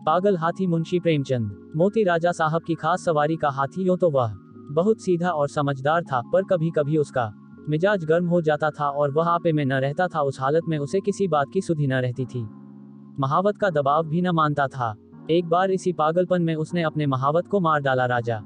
पागल हाथी मुंशी प्रेमचंद। मोती राजा साहब की खास सवारी का हाथी यूं तो वह बहुत सीधा और समझदार था, पर कभी कभी उसका मिजाज गर्म हो जाता था और वह आपे में न रहता था। उस हालत में उसे किसी बात की सुधि न रहती थी, महावत का दबाव भी न मानता था। एक बार इसी पागलपन में उसने अपने महावत को मार डाला। राजा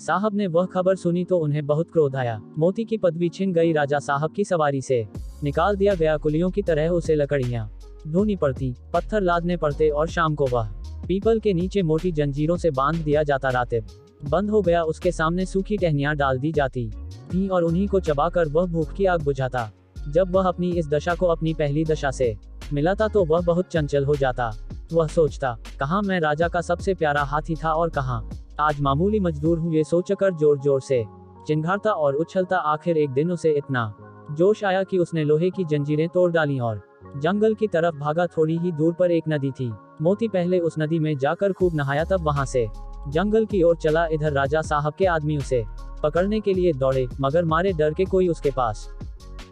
साहब ने वह खबर सुनी तो उन्हें बहुत क्रोध आया। मोती की पदवी छिन गई, राजा साहब की सवारी से निकाल दिया गया। कुलियों की तरह उसे लकड़ियां ढूंढनी पड़ती, पत्थर लादने पड़ते और शाम को वह पीपल के नीचे मोटी जंजीरों से बांध दिया जाता। रातिब बंद हो गया, उसके सामने सूखी टहनियां डाल दी जाती थी और उन्हीं को चबाकर वह भूख की आग बुझाता। जब वह अपनी इस दशा को अपनी पहली दशा से मिलाता तो वह बहुत चंचल हो जाता। वह सोचता, कहाँ मैं राजा का सबसे प्यारा हाथी था और कहाँ आज मामूली मजदूर हूँ। ये सोचकर जोर जोर से चिंघाड़ता और उछलता। आखिर एक दिन उसे इतना जोश आया कि उसने लोहे की जंजीरें तोड़ डाली और जंगल की तरफ भागा। थोड़ी ही दूर पर एक नदी थी। मोती पहले उस नदी में जाकर खूब नहाया, तब वहां से जंगल की ओर चला। इधर राजा साहब के आदमी उसे पकड़ने के लिए दौड़े, मगर मारे डर के कोई उसके पास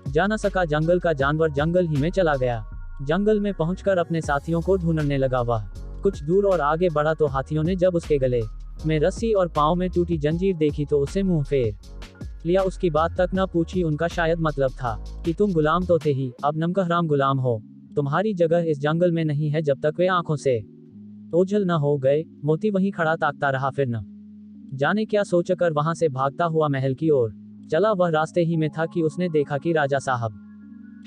जा न सका। जंगल का जानवर जंगल ही में चला गया। जंगल में पहुंचकर अपने साथियों को ढूंढने लगा। वह कुछ दूर और आगे बढ़ा तो हाथियों ने जब उसके गले में रस्सी और पांव में टूटी जंजीर देखी तो उसे मुंह फेर लिया। उसकी बात तक न पूछी। उनका शायद मतलब था कि तुम गुलाम तो थे ही, अब नमकहराम गुलाम हो। तुम्हारी जगह इस जंगल में नहीं है जब तक वे आंखों से ओझल न हो गए। मोती वहीं खड़ा ताकता रहा, फिर न जाने क्या सोचकर वहां से भागता हुआ महल की ओर चला। वह रास्ते ही में था कि उसने देखा कि राजा साहब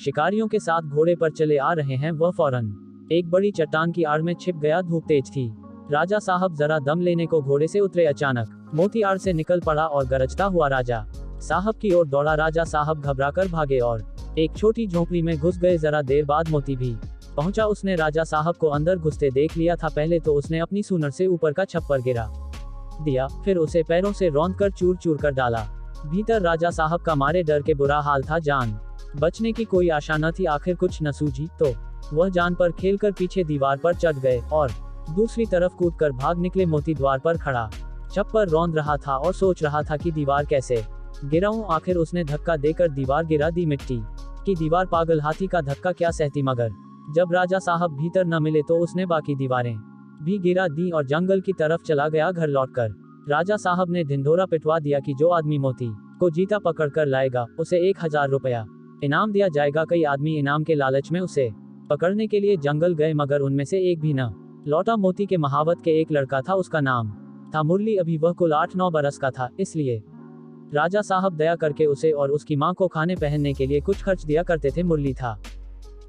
शिकारियों के साथ घोड़े पर चले आ रहे हैं। वह फौरन एक बड़ी चट्टान की आड़ में छिप गया। धूप तेज थी। राजा साहब जरा दम लेने को घोड़े से उतरे। अचानक मोती आड़ से निकल पड़ा और गरजता हुआ राजा साहब की ओर दौड़ा। राजा साहब घबराकर भागे और एक छोटी झोंपड़ी में घुस गए। जरा देर बाद मोती भी पहुंचा। उसने राजा साहब को अंदर घुसते देख लिया था। पहले तो उसने अपनी सूनर से ऊपर का छप्पर गिरा दिया, फिर उसे पैरों से रौंदकर चूर चूर कर डाला। भीतर राजा साहब का मारे डर के बुरा हाल था। जान बचने की कोई आशा न थी। आखिर कुछ न सूझी तो वह जान पर खेलकर पीछे दीवार पर चढ़ गए और दूसरी तरफ कूदकर भाग निकले। मोती द्वार पर खड़ा छप्पर रौंद रहा था और सोच रहा था कि दीवार कैसे गिराऊं। आखिर उसने धक्का देकर दीवार गिरा दी। मिट्टी की दीवार पागल हाथी का धक्का क्या सहती, मगर जब राजा साहब भीतर न मिले तो उसने बाकी दीवारें भी गिरा दी और जंगल की तरफ चला गया। घर लौटकर राजा साहब ने ढिंढोरा पिटवा दिया कि जो आदमी मोती को जीता पकड़ कर लाएगा उसे 1000 रुपया इनाम दिया जाएगा। कई आदमी इनाम के लालच में उसे पकड़ने के लिए जंगल गए, मगर उनमें से एक भी न लौटा। मोती के महावत के एक लड़का था, उसका नाम था मुरली। अभी वह कुल 8-9 बरस का था, इसलिए राजा साहब दया करके उसे और उसकी मां को खाने पहनने के लिए कुछ खर्च दिया करते थे। मुरली था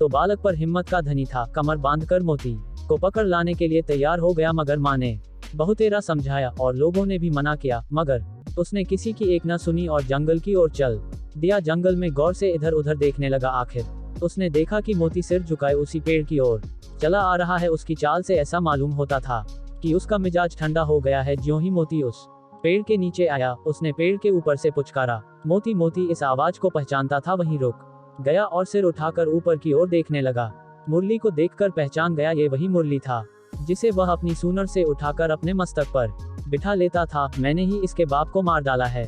तो बालक पर हिम्मत का धनी था। कमर बांधकर मोती को पकड़ लाने के लिए तैयार हो गया, मगर मां ने बहुतेरा समझाया और लोगों ने भी मना किया, मगर उसने किसी की एक न सुनी और जंगल की ओर चल दिया। जंगल में गौर से इधर उधर देखने लगा। आखिर उसने देखा कि मोती सिर झुकाए उसी पेड़ की ओर चला आ रहा है। उसकी चाल से ऐसा मालूम होता था कि उसका मिजाज ठंडा हो गया है। ज्यों ही मोती उस पेड़ के नीचे आया, उसने पेड़ के ऊपर से पुचकारा, मोती। मोती इस आवाज को पहचानता था, वहीं रुक गया और सिर उठाकर ऊपर की ओर देखने लगा। मुरली को देखकर पहचान गया, ये वही मुरली था जिसे वह अपनी सूनर से उठाकर अपने मस्तक पर बिठा लेता था। मैंने ही इसके बाप को मार डाला है,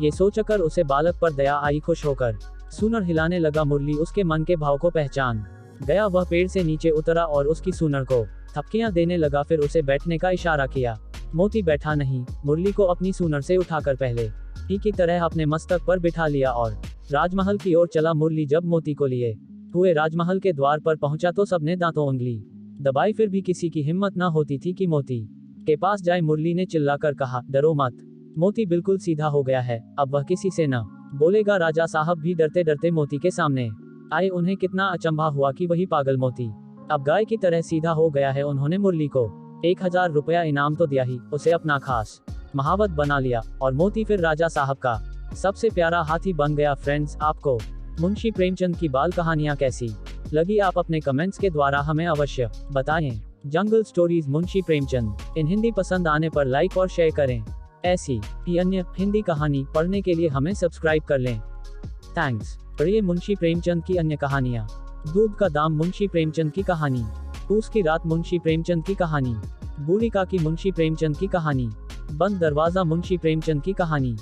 ये सोचकर उसे बालक पर दया आई। खुश होकर सूनर हिलाने लगा। मुरली उसके मन के भाव को पहचान गया। वह पेड़ से नीचे उतरा और उसकी सूनर को थपकियां देने लगा, फिर उसे बैठने का इशारा किया। मोती बैठा नहीं। मुरली को अपनी सूनर से उठाकर पहले ही की तरह अपने मस्तक पर बिठा लिया और राजमहल की ओर चला। मुरली जब मोती को लिए हुए राजमहल के द्वार पर पहुंचा तो सबने दांतों उंगली दबाई, फिर भी किसी की हिम्मत न होती थी कि मोती के पास जाए। मुरली ने चिल्लाकर कहा, डरो मत, मोती बिल्कुल सीधा हो गया है, अब वह किसी से न बोलेगा। राजा साहब भी डरते डरते मोती के सामने आए। उन्हें कितना अचंभा हुआ कि वही पागल मोती अब गाय की तरह सीधा हो गया है। उन्होंने मुरली को 1000 रुपया इनाम तो दिया ही, उसे अपना खास महावत बना लिया और मोती फिर राजा साहब का सबसे प्यारा हाथी बन गया। फ्रेंड्स, आपको मुंशी प्रेमचंद की बाल कहानियां कैसी लगी, आप अपने कमेंट्स के द्वारा हमें अवश्य बताएं। जंगल स्टोरीज मुंशी प्रेमचंद इन हिंदी पसंद आने पर लाइक और शेयर करें। ऐसी ही अन्य हिंदी कहानी पढ़ने के लिए हमें सब्सक्राइब कर लें। थैंक्स। पढ़िए मुंशी प्रेमचंद की अन्य कहानियाँ। दूध का दाम मुंशी प्रेमचंद की कहानी, पूस की रात मुंशी प्रेमचंद की कहानी, बूढ़ी काकी मुंशी प्रेमचंद की कहानी, बंद दरवाजा मुंशी प्रेमचंद की कहानी।